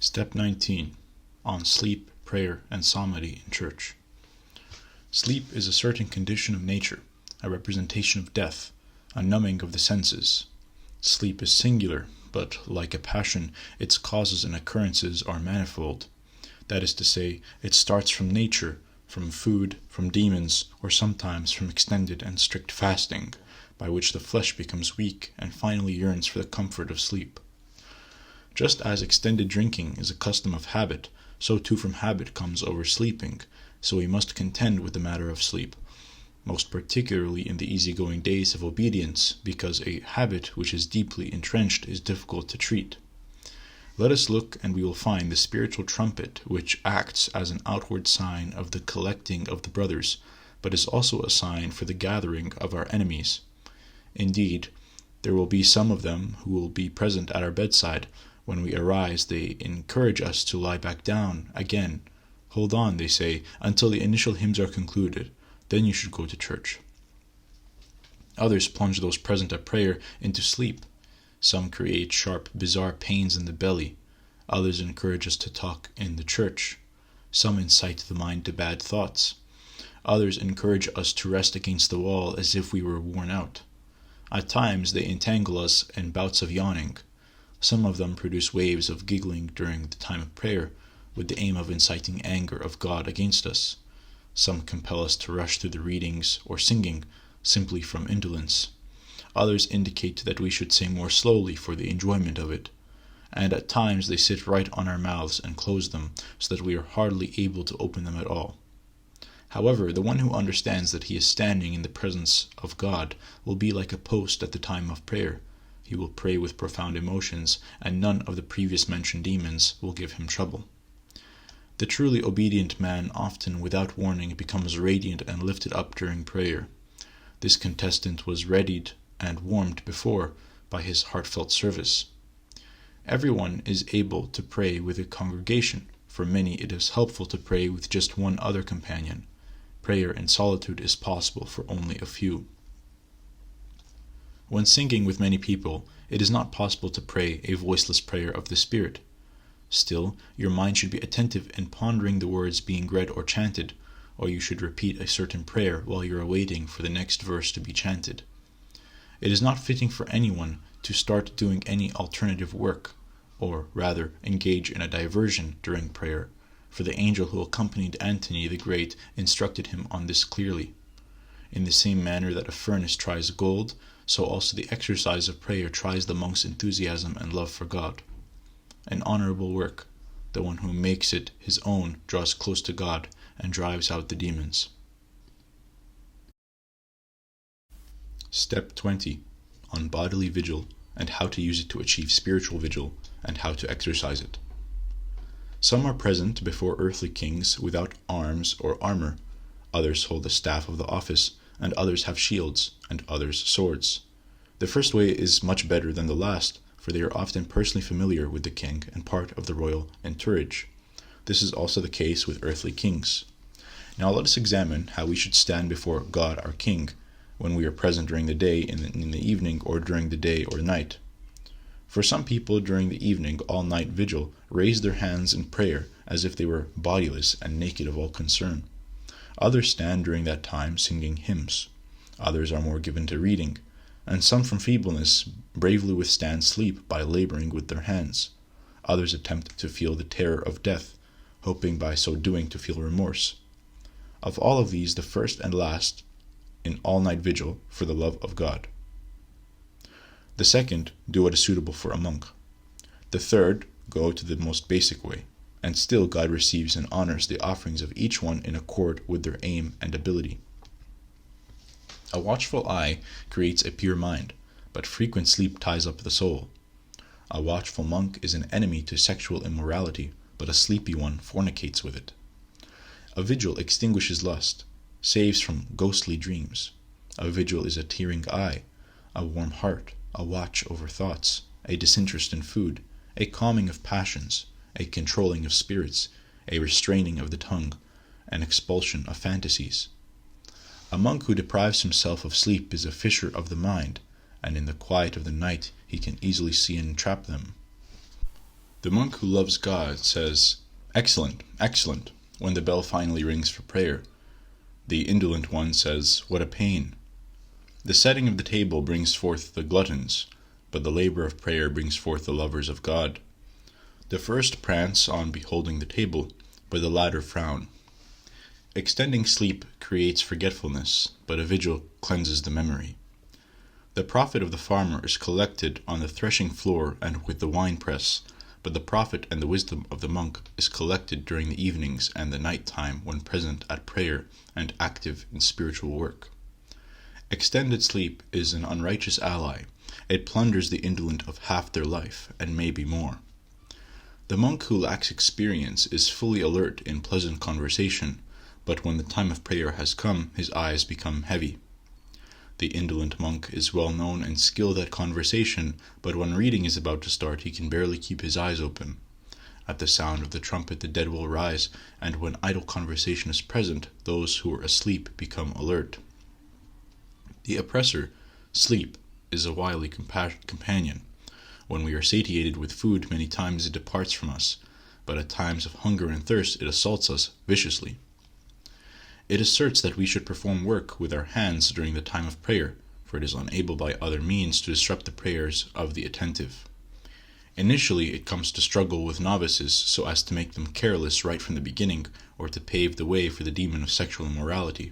Step 19. On sleep, prayer, and psalmody in church. Sleep is a certain condition of nature, a representation of death, a numbing of the senses. Sleep is singular, but, like a passion, its causes and occurrences are manifold. That is to say, it starts from nature, from food, from demons, or sometimes from extended and strict fasting, by which the flesh becomes weak and finally yearns for the comfort of sleep. Just as extended drinking is a custom of habit, so too from habit comes oversleeping, so we must contend with the matter of sleep, most particularly in the easygoing days of obedience, because a habit which is deeply entrenched is difficult to treat. Let us look, and we will find the spiritual trumpet, which acts as an outward sign of the collecting of the brothers, but is also a sign for the gathering of our enemies. Indeed, there will be some of them who will be present at our bedside. When we arise, they encourage us to lie back down again. Hold on, they say, until the initial hymns are concluded. Then you should go to church. Others plunge those present at prayer into sleep. Some create sharp, bizarre pains in the belly. Others encourage us to talk in the church. Some incite the mind to bad thoughts. Others encourage us to rest against the wall as if we were worn out. At times they entangle us in bouts of yawning. Some of them produce waves of giggling during the time of prayer, with the aim of inciting anger of God against us. Some compel us to rush through the readings or singing, simply from indolence. Others indicate that we should say more slowly for the enjoyment of it. And at times they sit right on our mouths and close them, so that we are hardly able to open them at all. However, the one who understands that he is standing in the presence of God will be like a post at the time of prayer. He will pray with profound emotions, and none of the previous mentioned demons will give him trouble. The truly obedient man often, without warning, becomes radiant and lifted up during prayer. This contestant was readied and warmed before by his heartfelt service. Everyone is able to pray with a congregation. For many it is helpful to pray with just one other companion. Prayer in solitude is possible for only a few. When singing with many people, it is not possible to pray a voiceless prayer of the Spirit. Still, your mind should be attentive in pondering the words being read or chanted, or you should repeat a certain prayer while you are waiting for the next verse to be chanted. It is not fitting for anyone to start doing any alternative work, or rather engage in a diversion during prayer, for the angel who accompanied Antony the Great instructed him on this clearly. In the same manner that a furnace tries gold, so also the exercise of prayer tries the monk's enthusiasm and love for God. An honorable work, the one who makes it his own draws close to God and drives out the demons. Step 20. On bodily vigil, and how to use it to achieve spiritual vigil, and how to exercise it. Some are present before earthly kings without arms or armor. Others hold the staff of the office, and others have shields, and others swords. The first way is much better than the last, for they are often personally familiar with the king and part of the royal entourage. This is also the case with earthly kings. Now let us examine how we should stand before God our King, when we are present during the day, in the evening, or during the day or night. For some people during the evening all-night vigil raise their hands in prayer as if they were bodiless and naked of all concern. Others stand during that time singing hymns. Others are more given to reading, and some from feebleness bravely withstand sleep by laboring with their hands. Others attempt to feel the terror of death, hoping by so doing to feel remorse. Of all of these, the first and last in all-night vigil for the love of God. The second do what is suitable for a monk. The third go to the most basic way, and still God receives and honors the offerings of each one in accord with their aim and ability. A watchful eye creates a pure mind, but frequent sleep ties up the soul. A watchful monk is an enemy to sexual immorality, but a sleepy one fornicates with it. A vigil extinguishes lust, saves from ghostly dreams. A vigil is a tearing eye, a warm heart, a watch over thoughts, a disinterest in food, a calming of passions, a controlling of spirits, a restraining of the tongue, an expulsion of fantasies. A monk who deprives himself of sleep is a fisher of the mind, and in the quiet of the night he can easily see and entrap them. The monk who loves God says, "Excellent, excellent," when the bell finally rings for prayer. The indolent one says, "What a pain." The setting of the table brings forth the gluttons, but the labor of prayer brings forth the lovers of God. The first prance on beholding the table, but the latter frown. Extending sleep creates forgetfulness, but a vigil cleanses the memory. The profit of the farmer is collected on the threshing floor and with the winepress, but the profit and the wisdom of the monk is collected during the evenings and the night time when present at prayer and active in spiritual work. Extended sleep is an unrighteous ally. It plunders the indolent of half their life, and maybe more. The monk who lacks experience is fully alert in pleasant conversation, but when the time of prayer has come, his eyes become heavy. The indolent monk is well known and skilled at conversation, but when reading is about to start, he can barely keep his eyes open. At the sound of the trumpet the dead will rise, and when idle conversation is present, those who are asleep become alert. The oppressor, sleep, is a wily companion. When we are satiated with food, many times it departs from us, but at times of hunger and thirst it assaults us viciously. It asserts that we should perform work with our hands during the time of prayer, for it is unable by other means to disrupt the prayers of the attentive. Initially it comes to struggle with novices so as to make them careless right from the beginning, or to pave the way for the demon of sexual immorality.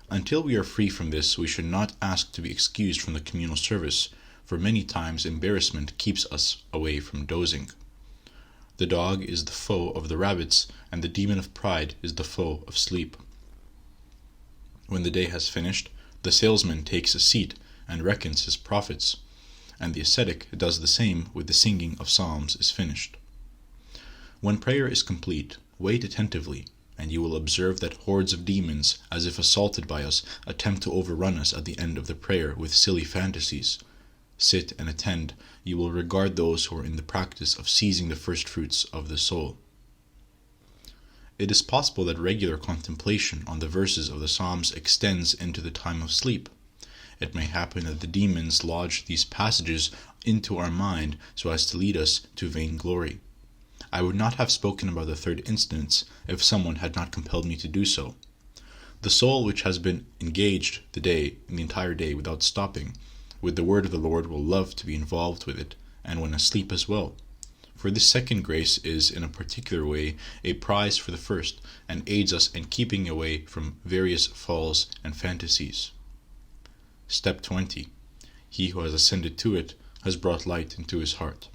Until we are free from this, we should not ask to be excused from the communal service, for many times embarrassment keeps us away from dozing. The dog is the foe of the rabbits, and the demon of pride is the foe of sleep. When the day has finished, the salesman takes a seat and reckons his profits, and the ascetic does the same when the singing of psalms is finished. When prayer is complete, wait attentively, and you will observe that hordes of demons, as if assaulted by us, attempt to overrun us at the end of the prayer with silly fantasies. Sit and attend. You will regard those who are in the practice of seizing the first fruits of the soul. It is possible that regular contemplation on the verses of the Psalms extends into the time of sleep. It may happen that the demons lodge these passages into our mind so as to lead us to vainglory. I would not have spoken about the third instance if someone had not compelled me to do so. The soul which has been engaged the entire day without stopping, with the word of the Lord will love to be involved with it, and when asleep as well. For this second grace is, in a particular way, a prize for the first, and aids us in keeping away from various falls and fantasies. Step 20. He who has ascended to it has brought light into his heart.